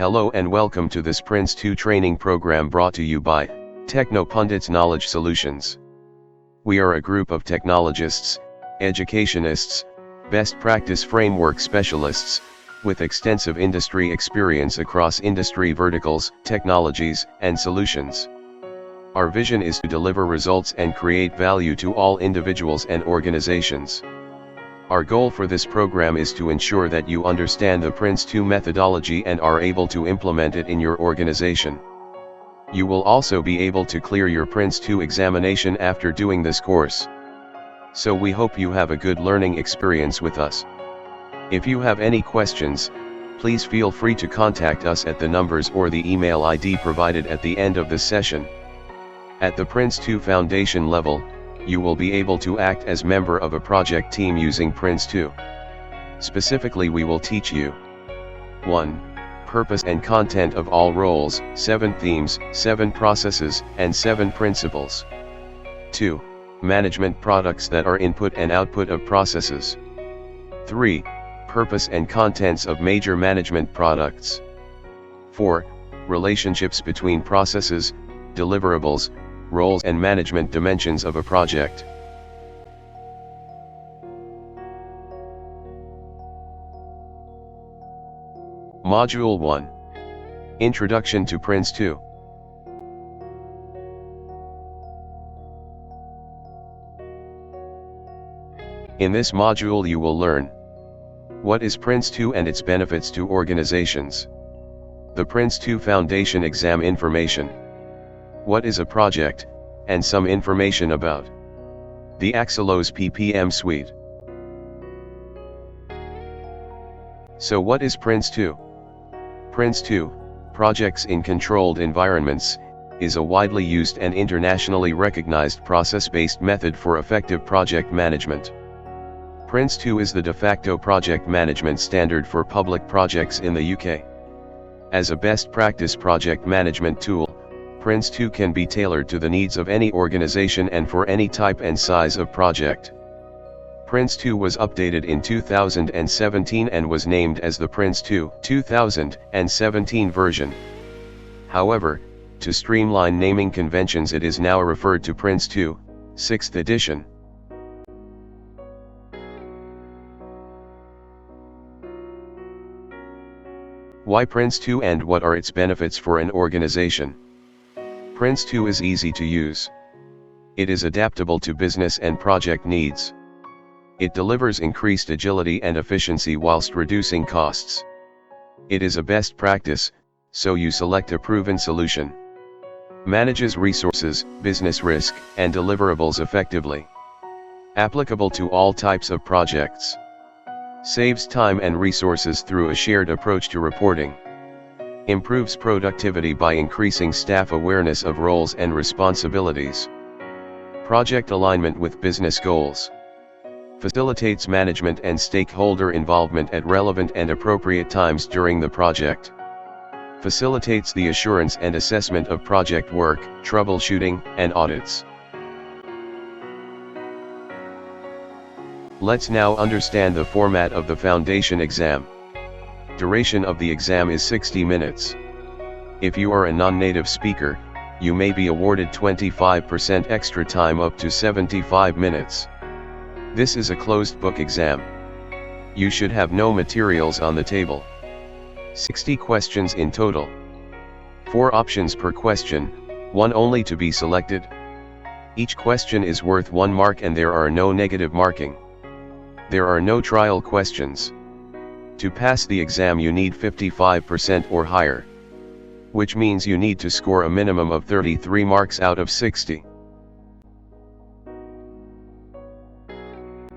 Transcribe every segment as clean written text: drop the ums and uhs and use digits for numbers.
Hello and welcome to this PRINCE2 training program brought to you by Technopundits Knowledge Solutions. We are a group of technologists, educationists, best practice framework specialists, with extensive industry experience across industry verticals, technologies, and solutions. Our vision is to deliver results and create value to all individuals and organizations. Our goal for this program is to ensure that you understand the PRINCE2 methodology and are able to implement it in your organization. You will also be able to clear your PRINCE2 examination after doing this course. So we hope you have a good learning experience with us. If you have any questions, please feel free to contact us at the numbers or the email ID provided at the end of this session. At the PRINCE2 foundation level, you will be able to act as member of a project team using PRINCE2. Specifically, we will teach you 1. Purpose and content of all roles, 7 themes, 7 processes, and 7 principles. 2. Management products that are input and output of processes. 3. Purpose and contents of major management products. 4. Relationships between processes, deliverables, roles and management dimensions of a project. Module 1. Introduction to PRINCE2. In this module you will learn what is PRINCE2 and its benefits to organizations. The PRINCE2 Foundation exam information. What is a project, and some information about the Axelos PPM suite. So what is PRINCE2? PRINCE2, Projects in Controlled Environments, is a widely used and internationally recognized process-based method for effective project management. PRINCE2 is the de facto project management standard for public projects in the UK. As a best practice project management tool, PRINCE2 can be tailored to the needs of any organization and for any type and size of project. PRINCE2 was updated in 2017 and was named as the PRINCE2 2017 version. However, to streamline naming conventions, it is now referred to PRINCE2 6th edition. Why PRINCE2 and what are its benefits for an organization? PRINCE2 is easy to use. It is adaptable to business and project needs. It delivers increased agility and efficiency whilst reducing costs. It is a best practice, so you select a proven solution. Manages resources, business risk, and deliverables effectively. Applicable to all types of projects. Saves time and resources through a shared approach to reporting. Improves productivity by increasing staff awareness of roles and responsibilities. Project alignment with business goals. Facilitates management and stakeholder involvement at relevant and appropriate times during the project. Facilitates the assurance and assessment of project work, troubleshooting, and audits. Let's now understand the format of the foundation exam. Duration of the exam is 60 minutes. If you are a non-native speaker, you may be awarded 25% extra time up to 75 minutes. This is a closed book exam. You should have no materials on the table. 60 questions in total. 4 options per question, 1 only to be selected. Each question is worth 1 mark and there are no negative marking. There are no trial questions. To pass the exam you need 55% or higher, which means you need to score a minimum of 33 marks out of 60.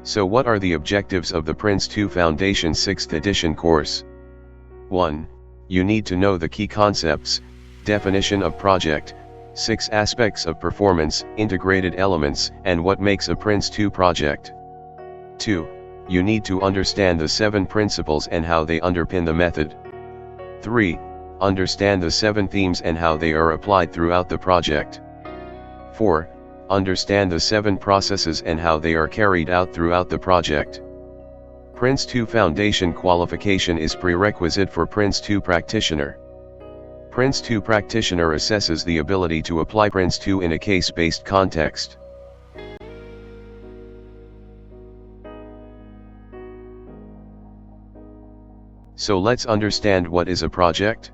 So what are the objectives of the PRINCE2 Foundation 6th edition course? 1. You need to know the key concepts, definition of project, 6 aspects of performance, integrated elements, and what makes a PRINCE2 project. 2. You need to understand the 7 principles and how they underpin the method. 3. Understand the 7 themes and how they are applied throughout the project. 4. Understand the 7 processes and how they are carried out throughout the project. PRINCE2 Foundation qualification is prerequisite for PRINCE2 Practitioner. PRINCE2 Practitioner assesses the ability to apply PRINCE2 in a case-based context. So let's understand what is a project.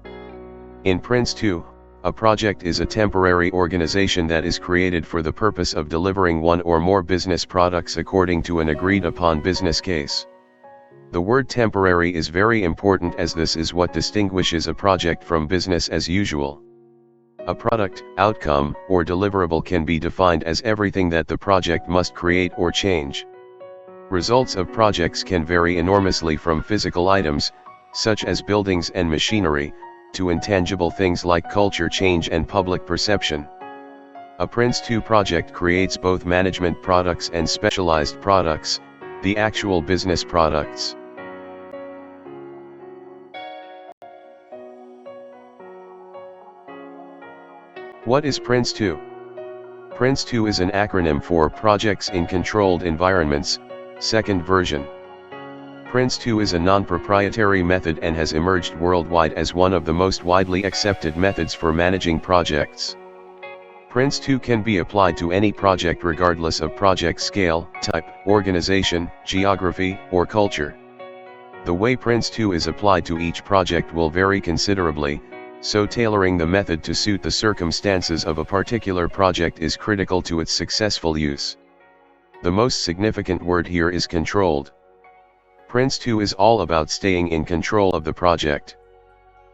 In PRINCE2, a project is a temporary organization that is created for the purpose of delivering one or more business products according to an agreed upon business case. The word temporary is very important as this is what distinguishes a project from business as usual. A product, outcome, or deliverable can be defined as everything that the project must create or change. Results of projects can vary enormously from physical items, such as buildings and machinery, to intangible things like culture change and public perception. A PRINCE2 project creates both management products and specialized products, the actual business products. What is PRINCE2? PRINCE2 is an acronym for Projects in Controlled Environments, second version. PRINCE2 is a non-proprietary method and has emerged worldwide as one of the most widely accepted methods for managing projects. PRINCE2 can be applied to any project regardless of project scale, type, organization, geography, or culture. The way PRINCE2 is applied to each project will vary considerably, so tailoring the method to suit the circumstances of a particular project is critical to its successful use. The most significant word here is controlled. PRINCE2 is all about staying in control of the project.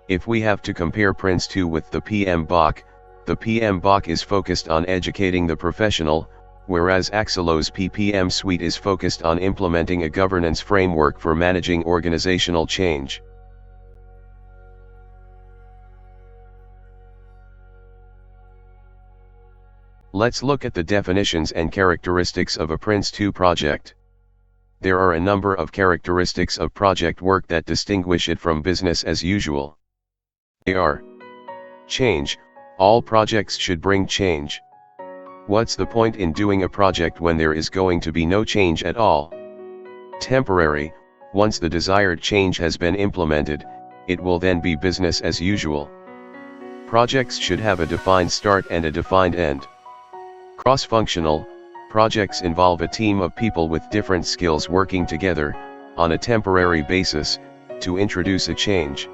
If we have to compare PRINCE2 with the PMBOK, the PMBOK is focused on educating the professional, whereas Axelo's PPM suite is focused on implementing a governance framework for managing organizational change. Let's look at the definitions and characteristics of a PRINCE2 project. There are a number of characteristics of project work that distinguish it from business as usual. They are: change. All projects should bring change. What's the point in doing a project when there is going to be no change at all? Temporary. Once the desired change has been implemented, it will then be business as usual. Projects should have a defined start and a defined end. Cross-functional. Projects involve a team of people with different skills working together, on a temporary basis, to introduce a change.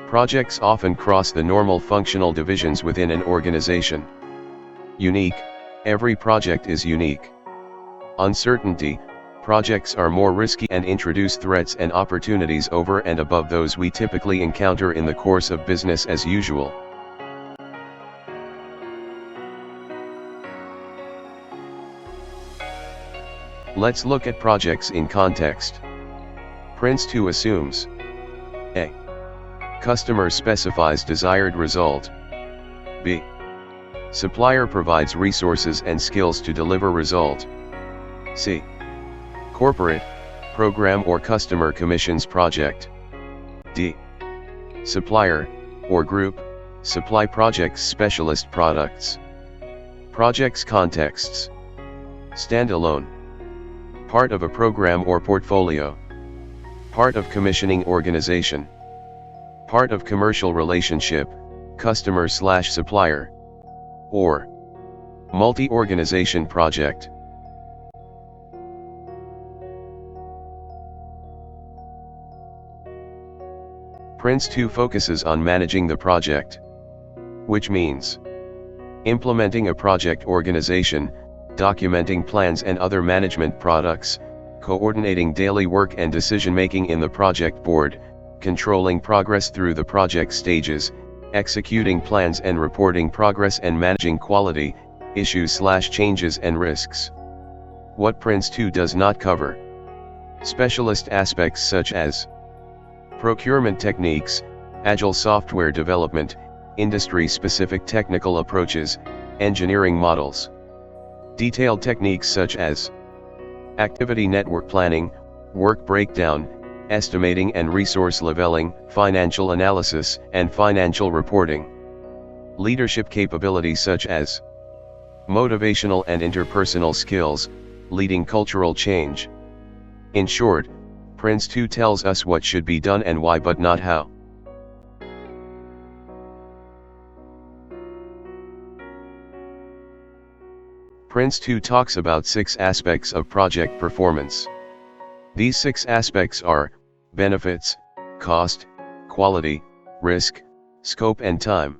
Projects often cross the normal functional divisions within an organization. Unique. Every project is unique. Uncertainty. Projects are more risky and introduce threats and opportunities over and above those we typically encounter in the course of business as usual. Let's look at projects in context. PRINCE2 assumes: A. Customer specifies desired result. B. Supplier provides resources and skills to deliver result. C. Corporate, program or customer commissions project. D. Supplier, or group, supply projects specialist products. Projects contexts: standalone, part of a program or portfolio, part of commissioning organization, part of commercial relationship, customer/supplier, or multi-organization project. PRINCE2 focuses on managing the project, which means implementing a project organization, documenting plans and other management products, coordinating daily work and decision-making in the project board, controlling progress through the project stages, executing plans and reporting progress and managing quality, issues/changes and risks. What PRINCE2 does not cover: specialist aspects such as procurement techniques, agile software development, industry-specific technical approaches, engineering models. Detailed techniques such as activity network planning, work breakdown, estimating and resource leveling, financial analysis, and financial reporting. Leadership capabilities such as motivational and interpersonal skills, leading cultural change. In short, PRINCE2 tells us what should be done and why, but not how. PRINCE2 talks about 6 aspects of project performance. These 6 aspects are benefits, cost, quality, risk, scope and time.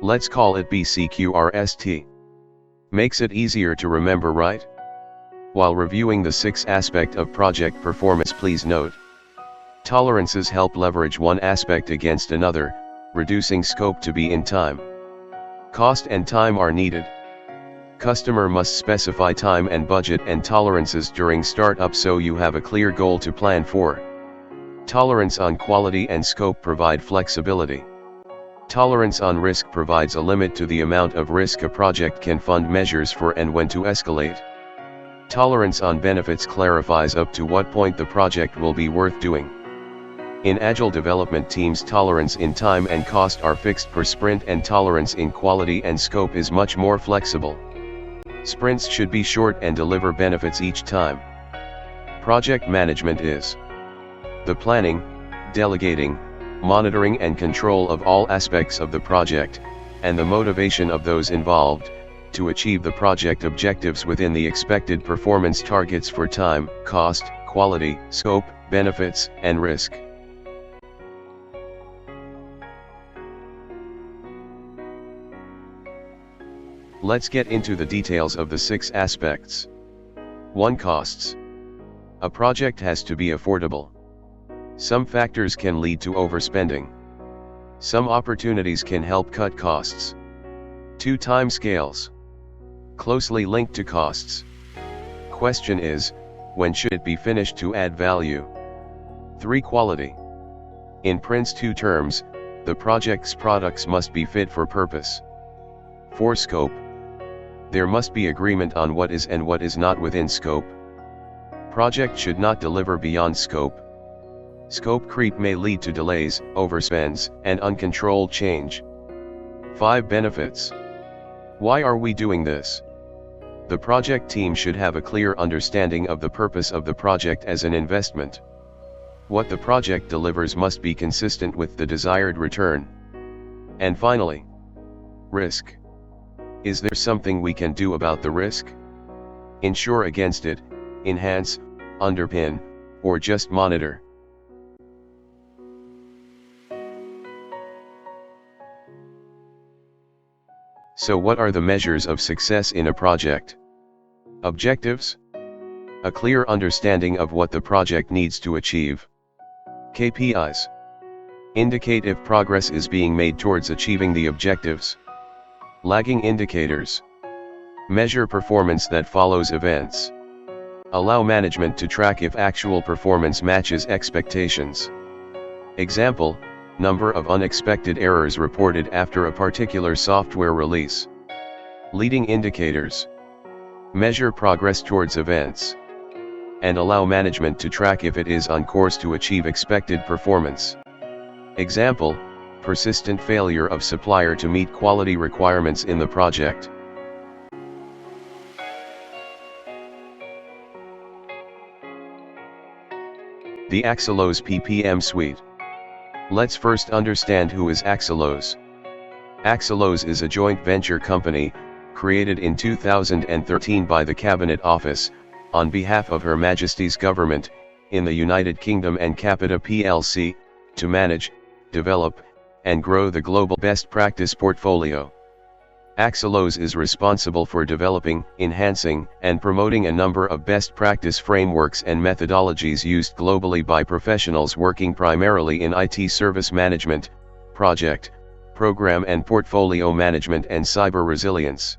Let's call it BCQRST. Makes it easier to remember, right? While reviewing the 6 aspect of project performance, please note, tolerances help leverage one aspect against another, reducing scope to be in time. Cost and time are needed. Customer must specify time and budget and tolerances during startup so you have a clear goal to plan for. Tolerance on quality and scope provide flexibility. Tolerance on risk provides a limit to the amount of risk a project can fund, measures for and when to escalate. Tolerance on benefits clarifies up to what point the project will be worth doing. In agile development teams, tolerance in time and cost are fixed per sprint, and tolerance in quality and scope is much more flexible. Sprints should be short and deliver benefits each time. Project management is the planning, delegating, monitoring and control of all aspects of the project, and the motivation of those involved, to achieve the project objectives within the expected performance targets for time, cost, quality, scope, benefits, and risk. Let's get into the details of the 6 aspects. 1. Costs. A project has to be affordable. Some factors can lead to overspending. Some opportunities can help cut costs. 2. Time scales. Closely linked to costs. Question is, when should it be finished to add value? 3. Quality. In PRINCE2 terms, the project's products must be fit for purpose. 4. Scope. There must be agreement on what is and what is not within scope. Project should not deliver beyond scope. Scope creep may lead to delays, overspends, and uncontrolled change. 5. Benefits. Why are we doing this? The project team should have a clear understanding of the purpose of the project as an investment. What the project delivers must be consistent with the desired return. And finally, risk. Is there something we can do about the risk? Insure against it, enhance, underpin, or just monitor? So what are the measures of success in a project? Objectives. A clear understanding of what the project needs to achieve. KPIs. Indicate if progress is being made towards achieving the objectives. Lagging indicators. Measure performance that follows events. Allow management to track if actual performance matches expectations. Example, number of unexpected errors reported after a particular software release. Leading indicators. Measure progress towards events. And allow management to track if it is on course to achieve expected performance. Example, persistent failure of supplier to meet quality requirements in the project. The Axelos PPM Suite. Let's first understand who is Axelos. Axelos is a joint venture company, created in 2013 by the Cabinet Office, on behalf of Her Majesty's Government, in the United Kingdom and Capita plc, to manage, develop, and grow the global best practice portfolio. Axelos is responsible for developing, enhancing, and promoting a number of best practice frameworks and methodologies used globally by professionals working primarily in IT service management, project, program and portfolio management and cyber resilience.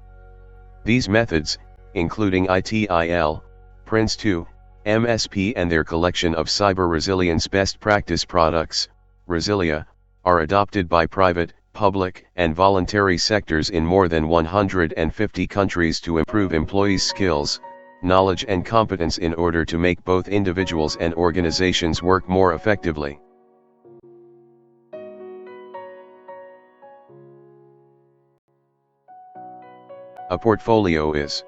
These methods, including ITIL, PRINCE2, MSP and their collection of cyber resilience best practice products, Resilia, are adopted by private, public, and voluntary sectors in more than 150 countries to improve employees' skills, knowledge and competence in order to make both individuals and organizations work more effectively. A portfolio is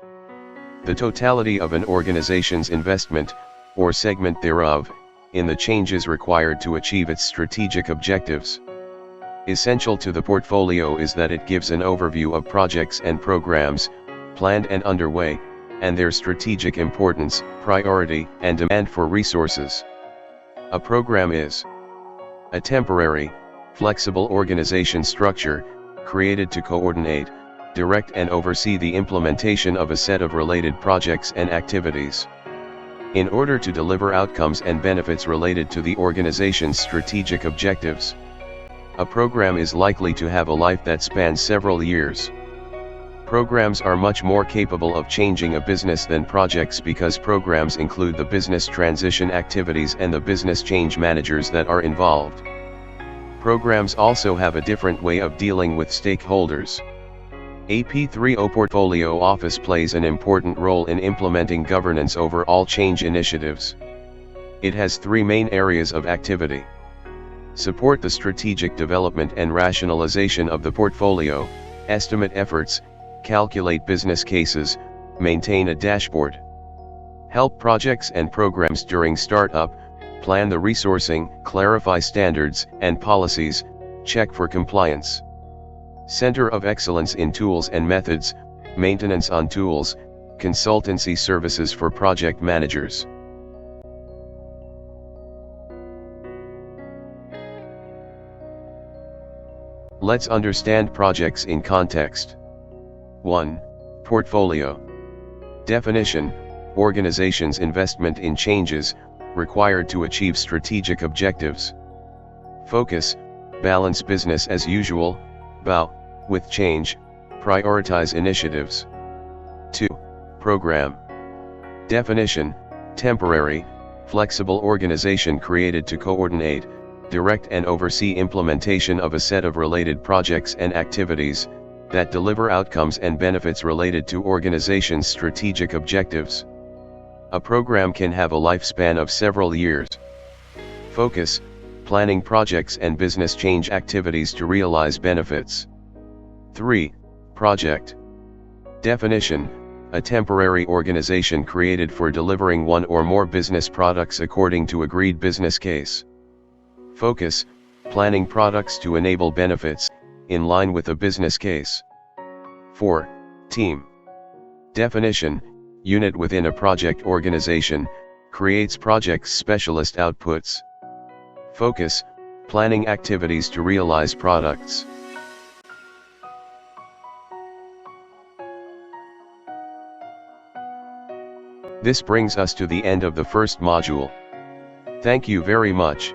the totality of an organization's investment, or segment thereof, in the changes required to achieve its strategic objectives. Essential to the portfolio is that it gives an overview of projects and programs, planned and underway, and their strategic importance, priority, and demand for resources. A program is a temporary, flexible organization structure, created to coordinate, direct and oversee the implementation of a set of related projects and activities. In order to deliver outcomes and benefits related to the organization's strategic objectives. A program is likely to have a life that spans several years. Programs are much more capable of changing a business than projects because programs include the business transition activities and the business change managers that are involved. Programs also have a different way of dealing with stakeholders. A P3O portfolio office plays an important role in implementing governance over all change initiatives. It has three main areas of activity. Support the strategic development and rationalization of the portfolio, estimate efforts, calculate business cases, maintain a dashboard. Help projects and programs during startup, plan the resourcing, clarify standards and policies, check for compliance. Center of Excellence in Tools and Methods, maintenance on tools, consultancy services for project managers. Let's understand projects in context. 1. Portfolio. Definition: organization's investment in changes, required to achieve strategic objectives. Focus: balance business as usual, BAU, with change, prioritize initiatives. 2. Program. Definition: temporary, flexible organization created to coordinate, direct and oversee implementation of a set of related projects and activities, that deliver outcomes and benefits related to organization's strategic objectives. A program can have a lifespan of several years. Focus: planning projects and business change activities to realize benefits. 3. Project. Definition: a temporary organization created for delivering one or more business products according to agreed business case. Focus: planning products to enable benefits, in line with a business case. 4. Team. Definition: unit within a project organization, creates project's specialist outputs. Focus: planning activities to realize products. This brings us to the end of the first module. Thank you very much.